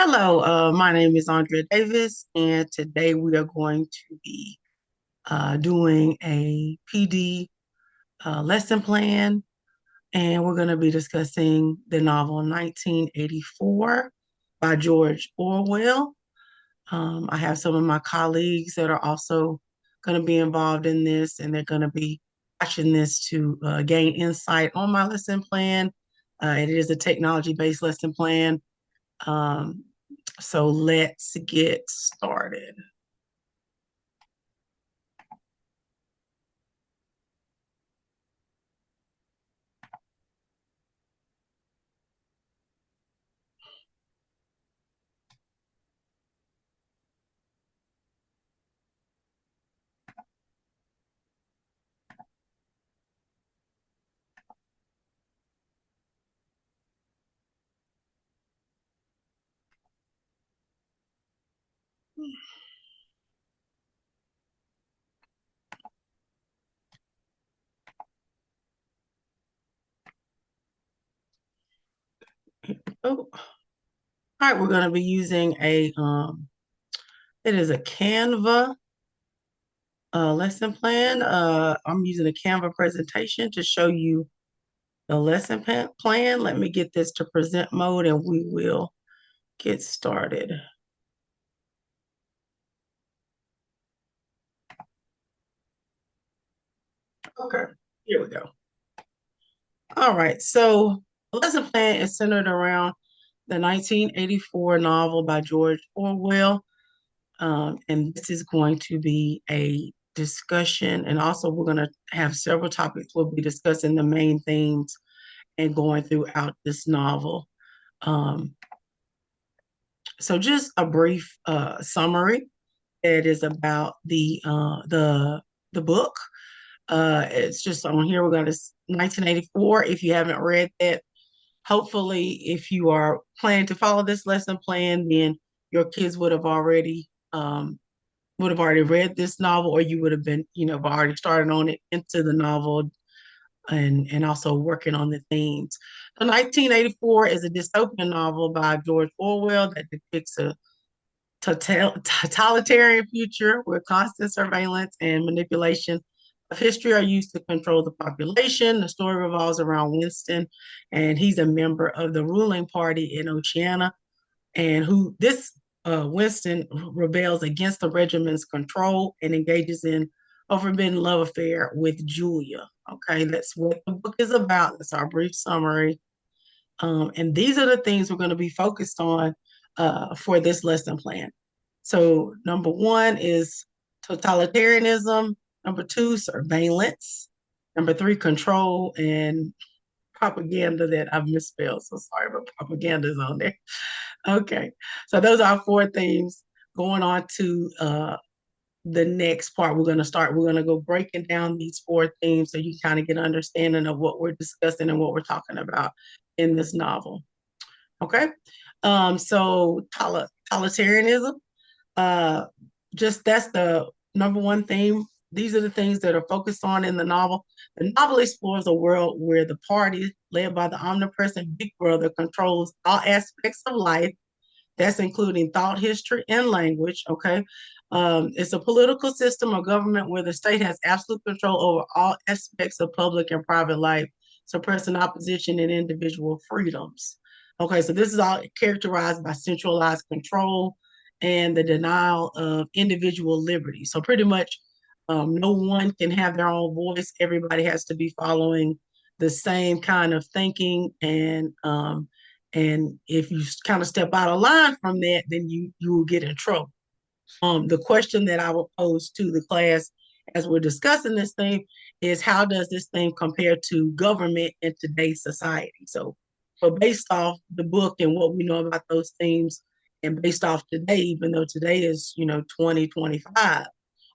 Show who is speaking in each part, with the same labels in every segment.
Speaker 1: Hello, my name is Andrea Davis, and today we are going to be doing a PD lesson plan, and we're going to be discussing the novel 1984 by George Orwell. I have some of my colleagues that are also going to be involved in this, and they're going to be watching this to gain insight on my lesson plan. It is a technology-based lesson plan. Um, so let's get started. Oh, all right, we're going to be using it is a Canva lesson plan. I'm using a Canva presentation to show you the lesson plan. Let me get this to present mode and we will get started. Okay, here we go. All right, so the lesson plan is centered around the 1984 novel by George Orwell. And this is going to be a discussion, and also we're going to have several topics. We'll be discussing the main themes and going throughout this novel. Um, so, just a brief summary. It is about the book. It's just on here. We're going to 1984. If you haven't read that, hopefully, if you are planning to follow this lesson plan, then your kids would have already read this novel, or you would have been, already started on it into the novel and also working on the themes. The 1984 is a dystopian novel by George Orwell that depicts a totalitarian future where constant surveillance and manipulation of history are used to control the population. The story revolves around Winston, and he's a member of the ruling party in Oceania, and who this Winston rebels against the regiment's control and engages in a forbidden love affair with Julia. Okay, that's what the book is about. That's our brief summary. And these are the things we're going to be focused on for this lesson plan. So, number one is totalitarianism. Number two, surveillance. Number three, control and propaganda that I've misspelled. So sorry, but propaganda is on there. Okay. So those are four themes. Going on to the next part, we're going to start. We're going to go breaking down these four themes so you kind of get an understanding of what we're discussing and what we're talking about in this novel. Okay. So totalitarianism, uh, just that's the number one theme. These are the things that are focused on in the novel. The novel explores a world where the party, led by the omnipresent Big Brother, controls all aspects of life. That's including thought, history, and language. Okay. It's a political system of government where the state has absolute control over all aspects of public and private life, suppressing opposition and individual freedoms. Okay, so this is all characterized by centralized control and the denial of individual liberty. So pretty much no one can have their own voice. Everybody has to be following the same kind of thinking, and if you kind of step out of line from that, then you will get in trouble. The question that I will pose to the class as we're discussing this thing is, how does this thing compare to government in today's society? So based off the book and what we know about those themes, and based off today, even though today is 2025,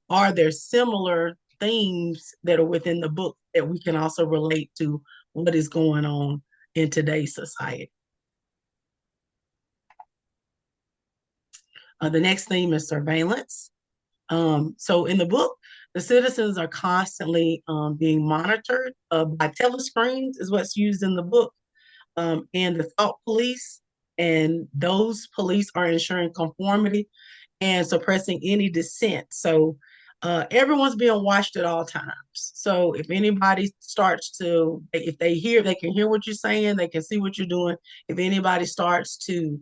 Speaker 1: are there similar themes that are within the book that we can also relate to what is going on in today's society? The next theme is surveillance. So in the book, the citizens are constantly being monitored by telescreens, is what's used in the book, and the thought police. and those police are ensuring conformity and suppressing any dissent. So everyone's being watched at all times. So if anybody starts to, if they hear, they can hear what you're saying, they can see what you're doing. If anybody starts to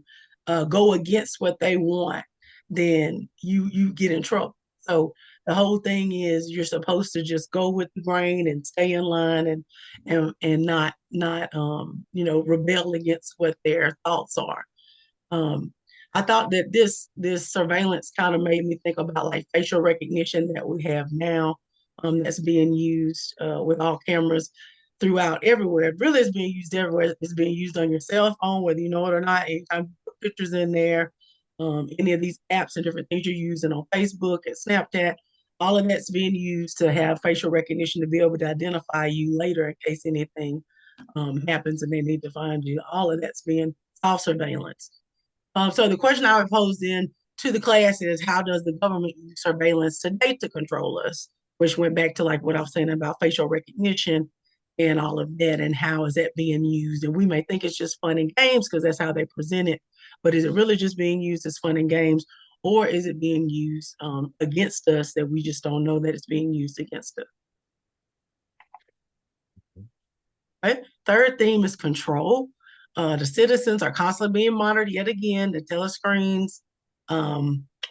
Speaker 1: go against what they want, then you get in trouble. So the whole thing is you're supposed to just go with the grain and stay in line and not rebel against what their thoughts are. Um, I thought that this surveillance kind of made me think about like facial recognition that we have now, that's being used with all cameras throughout everywhere. It really is being used everywhere. It's being used on your cell phone, whether you know it or not. Anytime you put pictures in there, any of these apps and different things you're using on Facebook and Snapchat, all of that's being used to have facial recognition to be able to identify you later in case anything happens and they need to find you. All of that's being self surveillance. So the question I would pose then to the class is, how does the government use surveillance today to control us? Which went back to like what I was saying about facial recognition and all of that, and how is that being used? And we may think it's just fun and games because that's how they present it, but is it really just being used as fun and games, or is it being used against us that we just don't know that it's being used against us? Okay. Third theme is control. The citizens are constantly being monitored yet again, the telescreens.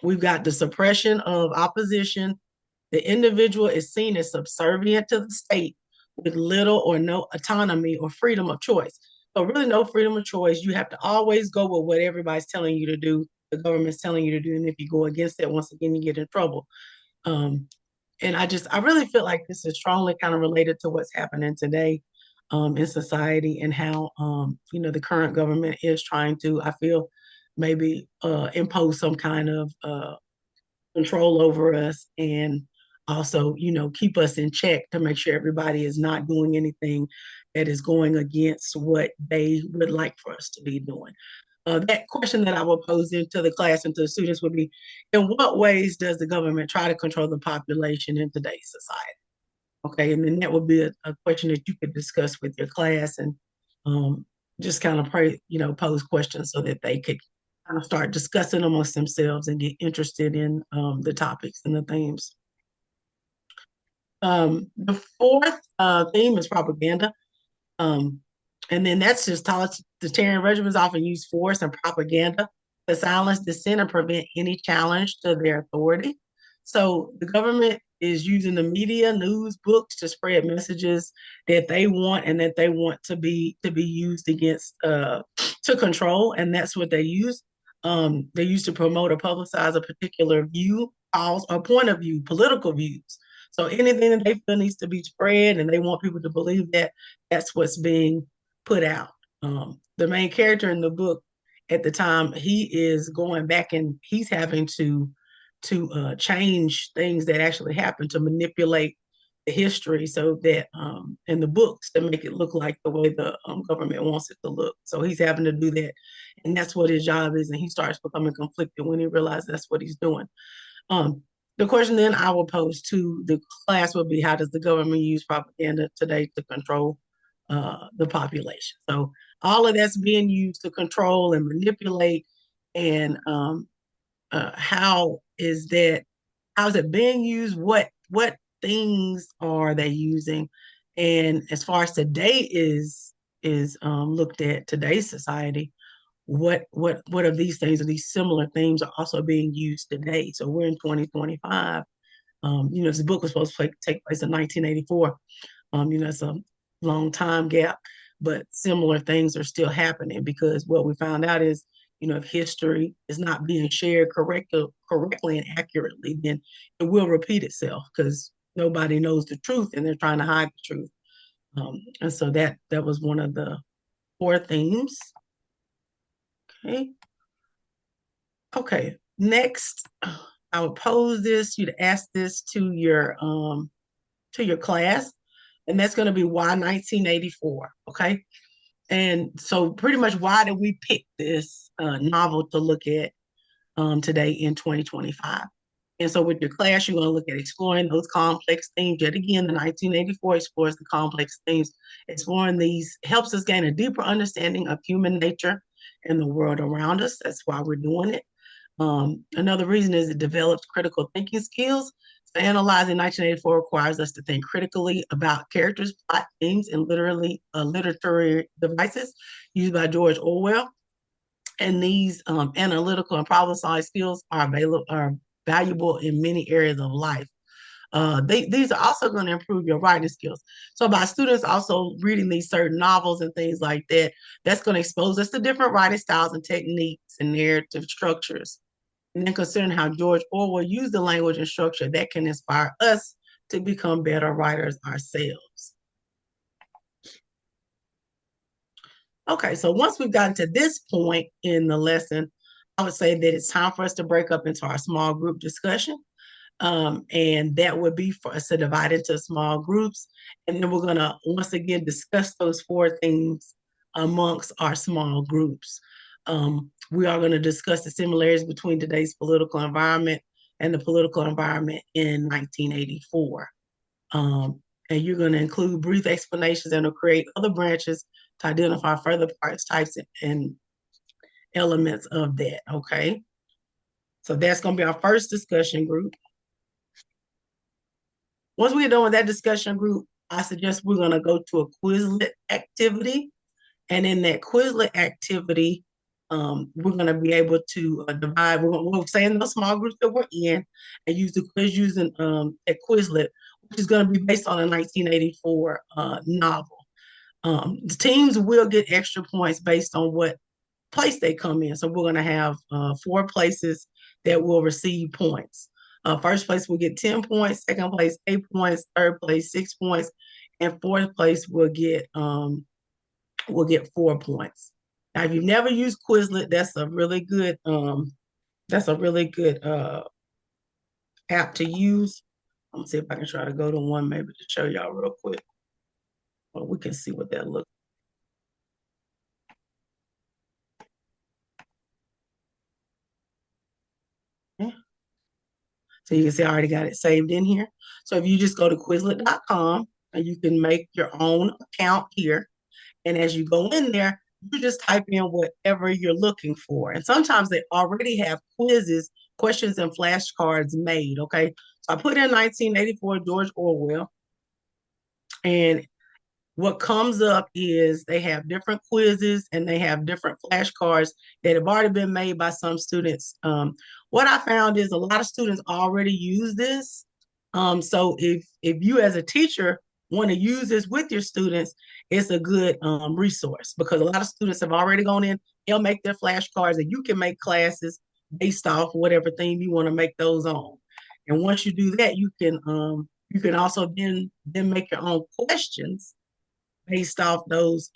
Speaker 1: We've got the suppression of opposition. The individual is seen as subservient to the state with little or no autonomy or freedom of choice. So really no freedom of choice. You have to always go with what everybody's telling you to do, the government's telling you to do. And if you go against it, once again, you get in trouble. Um, and I really feel like this is strongly kind of related to what's happening today in society and how the current government is trying to, I feel, maybe impose some kind of control over us and also keep us in check to make sure everybody is not doing anything that is going against what they would like for us to be doing. That question that I will pose into the class and to the students would be, in what ways does the government try to control the population in today's society? Okay, and then that would be a question that you could discuss with your class and um, just kind of pose questions so that they could kind of start discussing amongst themselves and get interested in the topics and the themes. The fourth theme is propaganda. Um, and then that's just totalitarian regimens often use force and propaganda to silence dissent and prevent any challenge to their authority. So the government is using the media, news, books to spread messages that they want and that they want to be used against to control, and that's what they use. They use to promote or publicize a particular view, cause, or point of view, political views. So anything that they feel needs to be spread, and they want people to believe that, that's what's being put out. The main character in the book at the time, he is going back and he's having to change things that actually happened to manipulate the history so that in the books to make it look like the way the government wants it to look. So he's having to do that, and that's what his job is. And he starts becoming conflicted when he realizes that's what he's doing. Um, the question then I will pose to the class would be, how does the government use propaganda today to control the population? So all of that's being used to control and manipulate, and how is it being used? What things are they using? And as far as today is looked at today's society, what of these things or these similar themes are also being used today? So we're in 2025. This book was supposed to take place in 1984. It's a long time gap, but similar things are still happening because what we found out is, if history is not being shared correctly and accurately, then it will repeat itself because nobody knows the truth and they're trying to hide the truth. And so that was one of the four themes. Okay. Okay. Next, I would pose you to ask this to your class, and that's going to be why 1984. Okay. And so, pretty much, why did we pick this novel to look at today in 2025? And so, with your class, you're going to look at exploring those complex themes. Yet again, the 1984 explores the complex themes. Exploring these helps us gain a deeper understanding of human nature and the world around us. That's why we're doing it. Another reason is it develops critical thinking skills. So analyzing 1984 requires us to think critically about characters, plot, themes, and literary devices used by George Orwell. And these analytical and problem-solving skills are valuable in many areas of life. These are also going to improve your writing skills. So by students also reading these certain novels and things like that, that's going to expose us to different writing styles and techniques and narrative structures. And then considering how George Orwell used the language and structure that can inspire us to become better writers ourselves. Okay, so once we've gotten to this point in the lesson, I would say that it's time for us to break up into our small group discussion. And that would be for us to divide into small groups. And then we're going to once again discuss those four things amongst our small groups. We are going to discuss the similarities between today's political environment and the political environment in 1984. And you're going to include brief explanations and to create other branches to identify further parts, types, and elements of that. Okay. So that's going to be our first discussion group. Once we get done with that discussion group, I suggest we're going to go to a Quizlet activity. And in that Quizlet activity, we're going to be able to divide. We'll stay in the small groups that we're in and use the quiz using a Quizlet, which is going to be based on a 1984 novel. The teams will get extra points based on what place they come in. So we're going to have 4 places that will receive points. First place will get 10 points, second place 8 points, third place 6 points, and fourth place will get 4 points. Now, if you've never used Quizlet, that's a really good app to use. I'm gonna see if I can try to go to one maybe to show y'all real quick. Well, we can see what that looks like. So you can see I already got it saved in here. So if you just go to Quizlet.com and you can make your own account here. And as you go in there, you just type in whatever you're looking for. And sometimes they already have quizzes, questions, and flashcards made. Okay. So I put in 1984 George Orwell. And what comes up is they have different quizzes and they have different flashcards that have already been made by some students. What I found is a lot of students already use this. So if you as a teacher want to use this with your students, it's a good resource because a lot of students have already gone in. They'll make their flashcards, and you can make classes based off whatever theme you want to make those on. And once you do that, you can also then make your own questions based off those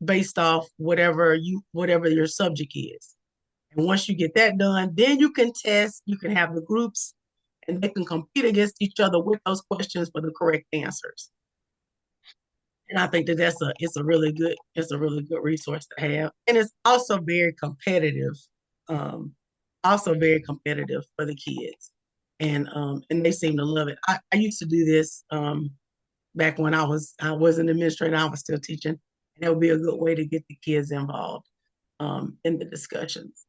Speaker 1: based off whatever your subject is. And once you get that done, then you can test, you can have the groups and they can compete against each other with those questions for the correct answers. And I think that it's a really good resource to have. And it's also very competitive. Also very competitive for the kids. And they seem to love it. I used to do this back when I was an administrator, I was still teaching, and that would be a good way to get the kids involved in the discussions.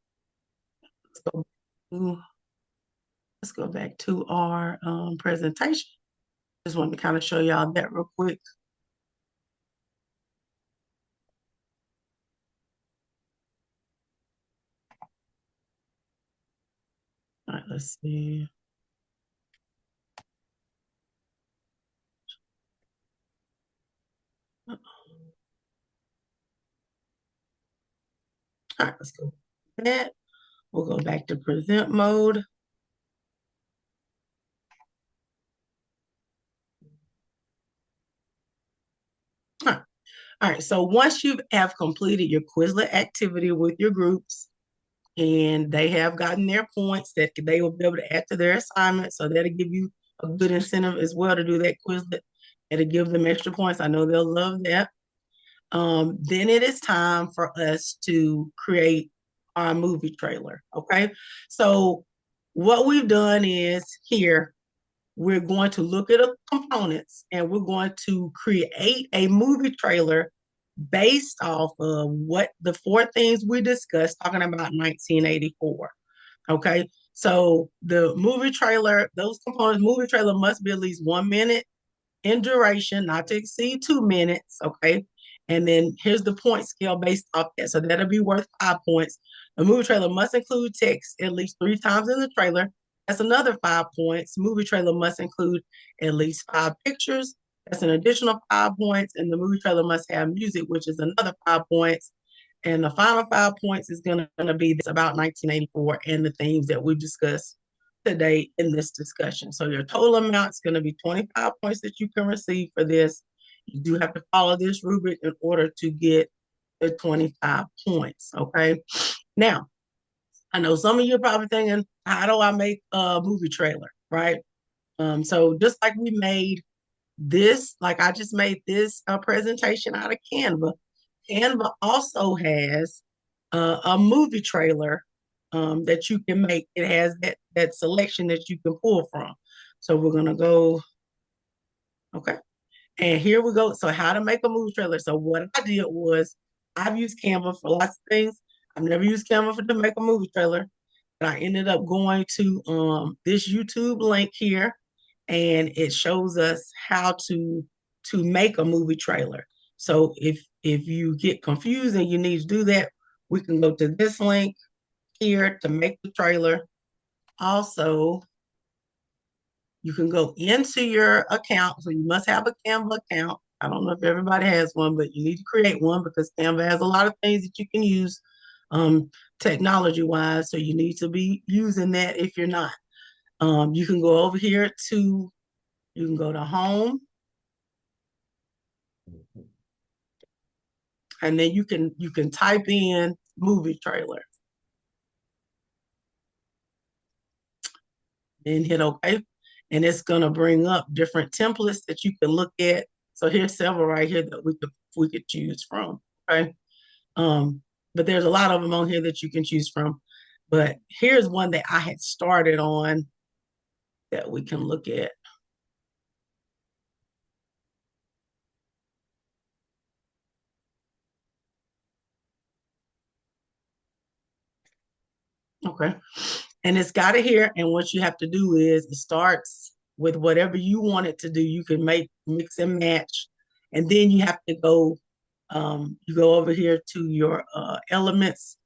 Speaker 1: Let's go back to our presentation. Just wanted to kind of show y'all that real quick. All right, let's see. All right, let's go back. That. We'll go back to present mode. All right, so once you have completed your Quizlet activity with your groups and they have gotten their points that they will be able to add to their assignment, so that'll give you a good incentive as well to do that Quizlet and to give them extra points. I know they'll love that. Then it is time for us to create our movie trailer, okay? So what we've done is here, we're going to look at the components and we're going to create a movie trailer based off of what the four things we discussed talking about 1984. Okay. So the movie trailer, those components, movie trailer must be at least 1 minute in duration, not to exceed 2 minutes. Okay. And then here's the point scale based off that. So that'll be worth 5 points. The movie trailer must include text at least 3 times in the trailer. That's another 5 points. Movie trailer must include at least 5 pictures. That's an additional 5 points. And the movie trailer must have music, which is another 5 points. And the final 5 points is going to be this about 1984 and the themes that we discussed today in this discussion. So your total amount is going to be 25 points that you can receive for this. You do have to follow this rubric in order to get the 25 points. Okay. Now, I know some of you are probably thinking, how do I make a movie trailer? Right. So just like we made this, like I just made this presentation out of Canva. Canva also has a movie trailer that you can make. It has that selection that you can pull from. So we're gonna go, okay. And here we go. So how to make a movie trailer. So what I did was I've used Canva for lots of things. I've never used Canva to make a movie trailer. But I ended up going to this YouTube link here, and it shows us how to make a movie trailer. So if you get confused and you need to do that, we can go to this link here to make the trailer. Also, you can go into your account. So you must have a Canva account. I don't know if everybody has one, but you need to create one because Canva has a lot of things that you can use technology wise. So you need to be using that if you're not. You can go over here to, you can go to home, and then you can type in movie trailer and hit OK. And it's gonna bring up different templates that you can look at. So here's several right here that we could choose from. Okay. But there's a lot of them on here that you can choose from. But here's one that I had started on that we can look at. Okay. And it's got it here. And what you have to do is it starts with whatever you want it to do. You can make mix and match. And then you have to go, you go over here to your elements,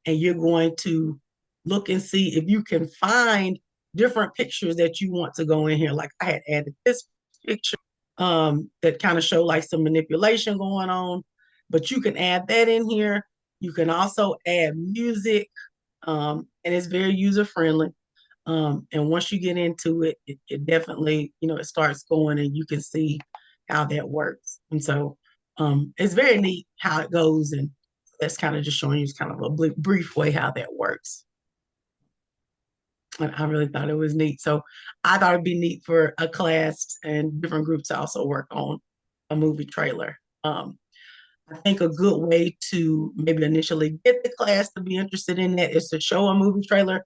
Speaker 1: and you're going to look and see if you can find different pictures that you want to go in here. Like I had added this picture that kind of show like some manipulation going on, but you can add that in here. You can also add music, and it's very user friendly. And once you get into it, it definitely, it starts going and you can see how that works. And so it's very neat how it goes. And that's kind of just showing you kind of a brief way how that works. And I really thought it was neat. So I thought it'd be neat for a class and different groups to also work on a movie trailer. I think a good way to maybe initially get the class to be interested in that is to show a movie trailer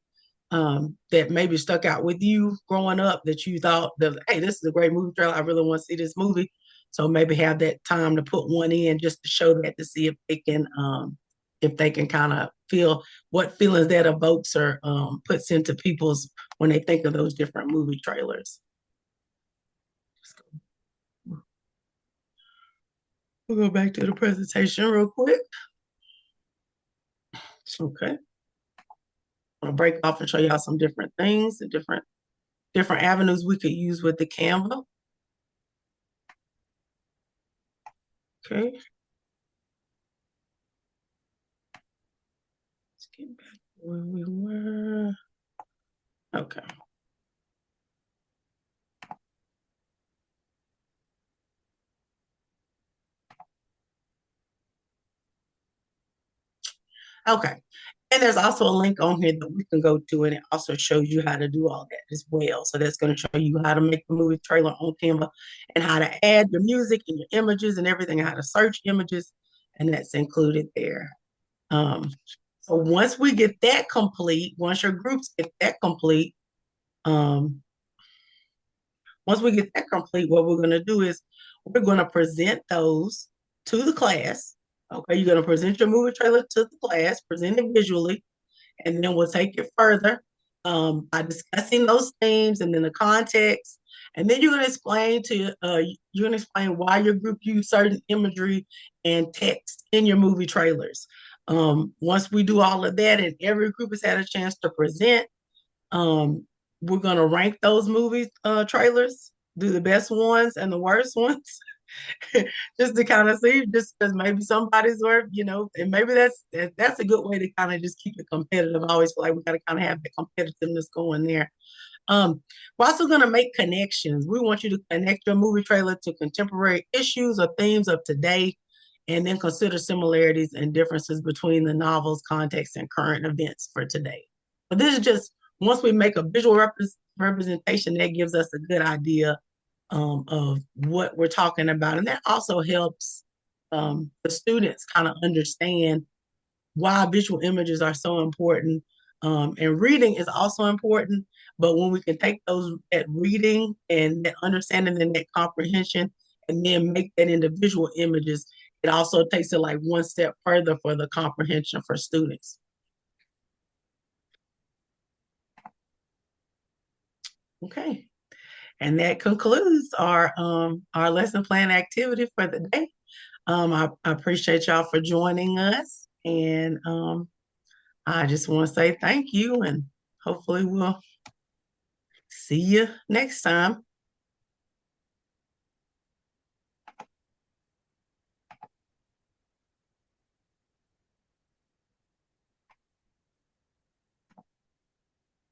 Speaker 1: that maybe stuck out with you growing up that you thought that, hey, this is a great movie trailer. I really want to see this movie. So maybe have that time to put one in just to show that to see if they can kind of feel what feelings that evokes or puts into people's when they think of those different movie trailers. We'll go back to the presentation real quick. Okay. I'll break off and show y'all some different things and different avenues we could use with the Canva. Okay. Let's get back where we were. Okay. Okay. And there's also a link on here that we can go to, and it also shows you how to do all that as well. So that's going to show you how to make the movie trailer on Canva and how to add your music and your images and everything, and how to search images, and that's included there. So once we get that complete, once your groups get that complete, um, what we're going to do is we're going to present those to the class. Okay, you're going to present your movie trailer to the class, present it visually, and then we'll take it further by discussing those themes and then the context. And then you're going to explain why your group used certain imagery and text in your movie trailers. Once we do all of that and every group has had a chance to present, um, we're going to rank those movie trailers, do the best ones and the worst ones. Just to kind of see, just because maybe somebody's worth, and maybe that's a good way to kind of just keep it competitive. I always feel like we got to kind of have the competitiveness going there. We're also going to make connections. We want you to connect your movie trailer to contemporary issues or themes of today, and then consider similarities and differences between the novel's context and current events for today. But this is just once we make a visual representation, that gives us a good idea of what we're talking about. And that also helps the students kind of understand why visual images are so important. And reading is also important, but when we can take that reading and that understanding and that comprehension and then make that into visual images, it also takes it like one step further for the comprehension for students. Okay. And that concludes our lesson plan activity for the day. I appreciate y'all for joining us, and I just want to say thank you, and hopefully we'll see you next time.